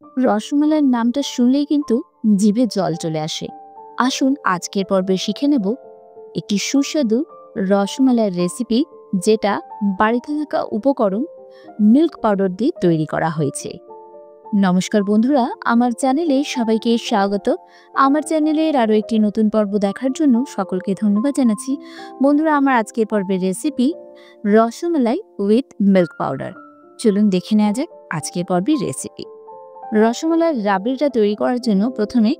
রসমালাইয়ের নামটা শুনলেই কিন্তু জিভে জল চলে আসে। আসুন আজকের পর্বে শিখে নেব একটি সুস্বাদু রসমালাইয়ের রেসিপি, যেটা বাড়িতে থাকা উপকরণ মিল্ক পাউডার দিয়ে তৈরি করা হয়েছে। নমস্কার বন্ধুরা, আমার চ্যানেলে সবাইকে স্বাগত। আমার চ্যানেলের আরও একটি নতুন পর্ব দেখার জন্য সকলকে ধন্যবাদ জানাচ্ছি। বন্ধুরা, আমার আজকের পর্বের recipe rasmalai with milk powder. চলুন দেখে নেওয়া যাক আজকের পর্বের রেসিপি। রসমালাইয়ের রাবড়িটা তৈরি করার জন্য প্রথমে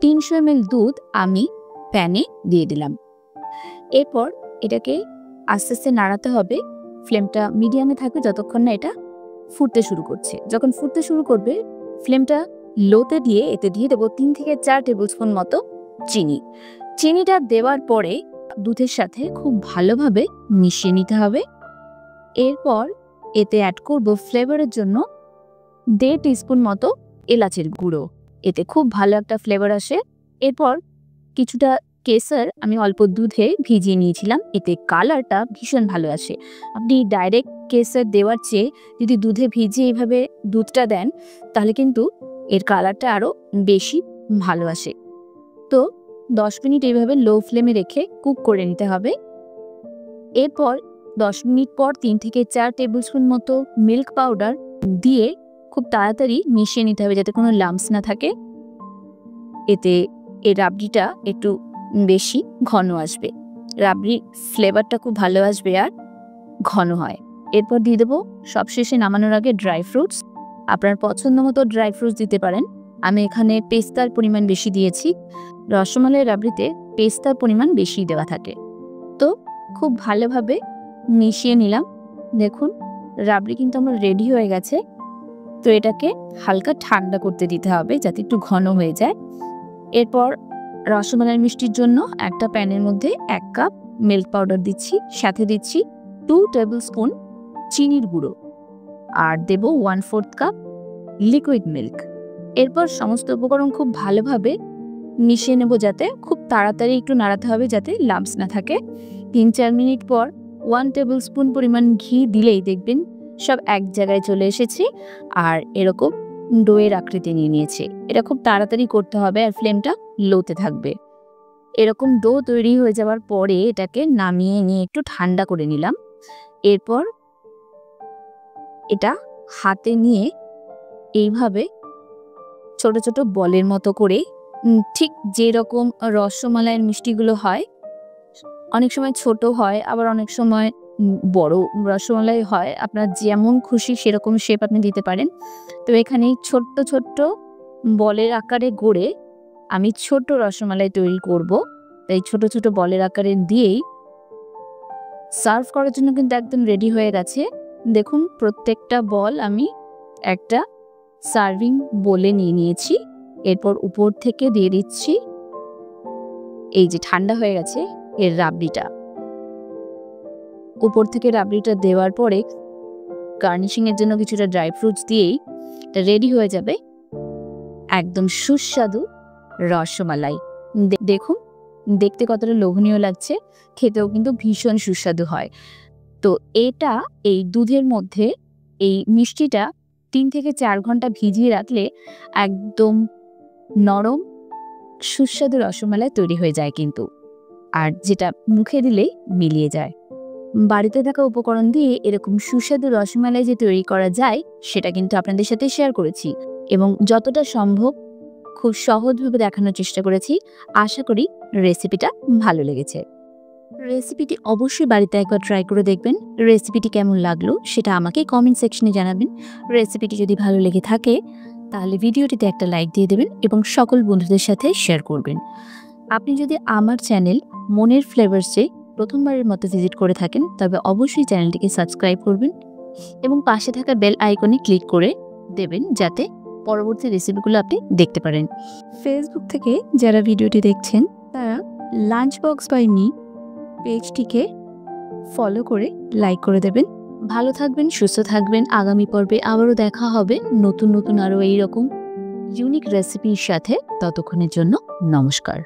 300 ml দুধ আমি প্যানে দিয়ে দিলাম। এরপর এটাকে আস্তে আস্তে নাড়াতে হবে। ফ্লেমটা মিডিয়ামে থাকবে যতক্ষণ না এটা ফুটতে শুরু করছে। যখন ফুটতে শুরু করবে, ফ্লেমটা লোতে দিয়ে এতে দিয়ে দেবো 3 থেকে 4 টেবিল স্পুন মতো চিনি। চিনিটা দেওয়ার পরে দুধের সাথে খুব ভালোভাবে মিশিয়ে নিতে হবে। এরপর এতে অ্যাড করব ফ্লেভারের জন্য 1.5 টিস্পুন মতো এলাচের গুঁড়ো। এতে খুব ভালো একটা ফ্লেভার আসে। এরপর কিছুটা কেসার আমি অল্প দুধে ভিজিয়ে নিয়েছিলাম, এতে কালারটা ভীষণ ভালো আসে। আপনি ডাইরেক্ট কেসার দেওয়ার চেয়ে যদি দুধে ভিজিয়ে এইভাবে দুধটা দেন, তাহলে কিন্তু এর কালারটা আরও বেশি ভালো আসে। তো 10 মিনিট এইভাবে লো ফ্লেমে রেখে কুক করে নিতে হবে। এরপর 10 মিনিট পর 3 থেকে 4 টেবিল স্পুন মতো মিল্ক পাউডার দিয়ে খুব তাড়াতাড়ি মিশিয়ে নিতে হবে, যাতে কোনো লাম্পস না থাকে। এতে এই রাবড়িটা একটু বেশি ঘন আসবে, রাবড়ির ফ্লেভারটা খুব ভালো আসবে আর ঘন হয়। এরপর দিয়ে দেবো সবশেষে নামানোর আগে ড্রাই ফ্রুটস। আপনার পছন্দ মতো ড্রাই ফ্রুটস দিতে পারেন। আমি এখানে পেস্তার পরিমাণ বেশি দিয়েছি। রসমালাইয়ের রাবড়িতে পেস্তার পরিমাণ বেশি দেওয়া থাকে। তো খুব ভালোভাবে মিশিয়ে নিলাম। দেখুন, রাবড়ি কিন্তু আমার রেডি হয়ে গেছে। তো এটাকে হালকা ঠান্ডা করতে দিতে হবে, যাতে একটু ঘন হয়ে যায়। এরপর রসমালাই মিষ্টির জন্য একটা প্যানের মধ্যে 1 কাপ মিল্ক পাউডার দিচ্ছি, সাথে দিচ্ছি 2 টেবিল স্পুন চিনির গুঁড়ো, আর দেব 1/4 কাপ লিকুইড মিল্ক। এরপর সমস্ত উপকরণ খুব ভালোভাবে মিশিয়ে নেব, যাতে খুব তাড়াতাড়ি একটু নাড়াতে হবে, যাতে লাম্পস না থাকে। 3-4 মিনিট পর 1 টেবিল স্পুন পরিমাণ ঘি দিলেই দেখবেন সব এক জায়গায় চলে এসেছে আর এরকম ডোয়ের আকৃতি নিয়ে নিয়েছে। এটা খুব তাড়াতাড়ি করতে হবে আর ফ্লেমটা লোতে থাকবে। এরকম ডো তৈরি হয়ে যাওয়ার পরে এটাকে নামিয়ে নিয়ে একটু ঠান্ডা করে নিলাম। এরপর এটা হাতে নিয়ে এইভাবে ছোট ছোট বলের মতো করে, ঠিক যেরকম রসমালাইয়ের মিষ্টিগুলো হয়, অনেক সময় ছোট হয়, আবার অনেক সময় বড় রসমালাই হয়। আপনার যেমন খুশি সেরকম শেপ আপনি দিতে পারেন। তো এখানে ছোট্ট ছোট্ট বলের আকারে গড়ে আমি ছোট রসমালাই তৈরি করব। তাই ছোট ছোট বলের আকারে দিয়েই সার্ভ করার জন্য কিন্তু একদম রেডি হয়ে গেছে। দেখুন, প্রত্যেকটা বল আমি একটা সার্ভিং বোলে নিয়ে নিয়েছি। এরপর উপর থেকে দিয়ে দিচ্ছি এই যে ঠান্ডা হয়ে গেছে এর রাবড়িটা। উপর থেকে রাবড়িটা দেওয়ার পরে গার্নিশিং এর জন্য কিছুটা ড্রাই ফ্রুটস দিয়েই এটা রেডি হয়ে যাবে একদম সুস্বাদু রসমালাই। দেখুন, দেখতে কতটা লোভনীয় লাগছে, খেতেও কিন্তু ভীষণ সুস্বাদু হয়। তো এটা এই দুধের মধ্যে এই মিষ্টিটা 3 থেকে 4 ঘন্টা ভিজিয়ে রাখলে একদম নরম সুস্বাদু রসমালাই তৈরি হয়ে যায় কিন্তু, আর যেটা মুখে দিলেই মিলিয়ে যায়। বাড়িতে থাকা উপকরণ দিয়ে এরকম সুস্বাদু রসমালাই যে তৈরি করা যায়, সেটা কিন্তু আপনাদের সাথে শেয়ার করেছি এবং যতটা সম্ভব খুব সহজভাবে দেখানোর চেষ্টা করেছি। আশা করি রেসিপিটা ভালো লেগেছে। রেসিপিটি অবশ্যই বাড়িতে একবার ট্রাই করে দেখবেন। রেসিপিটি কেমন লাগলো সেটা আমাকে কমেন্ট সেকশনে জানাবেন। রেসিপিটি যদি ভালো লেগে থাকে তাহলে ভিডিওটিতে একটা লাইক দিয়ে দেবেন এবং সকল বন্ধুদের সাথে শেয়ার করবেন। আপনি যদি আমার চ্যানেল মনের ফ্লেভার্সে প্রথমবারের মতো ভিজিট করে থাকেন, তবে অবশ্যই চ্যানেলটিকে সাবস্ক্রাইব করবেন এবং পাশে থাকা বেল আইকনে ক্লিক করে দেবেন, যাতে পরবর্তী রেসিপিগুলো আপনি দেখতে পারেন। ফেসবুক থেকে যারা ভিডিওটি দেখছেন, তারা লাঞ্চ বক্স বাই মি পেজটিকে ফলো করে লাইক করে দেবেন। ভালো থাকবেন, সুস্থ থাকবেন। আগামী পর্বে আবারও দেখা হবে নতুন নতুন আরও এইরকম ইউনিক রেসিপির সাথে। ততক্ষণের জন্য নমস্কার।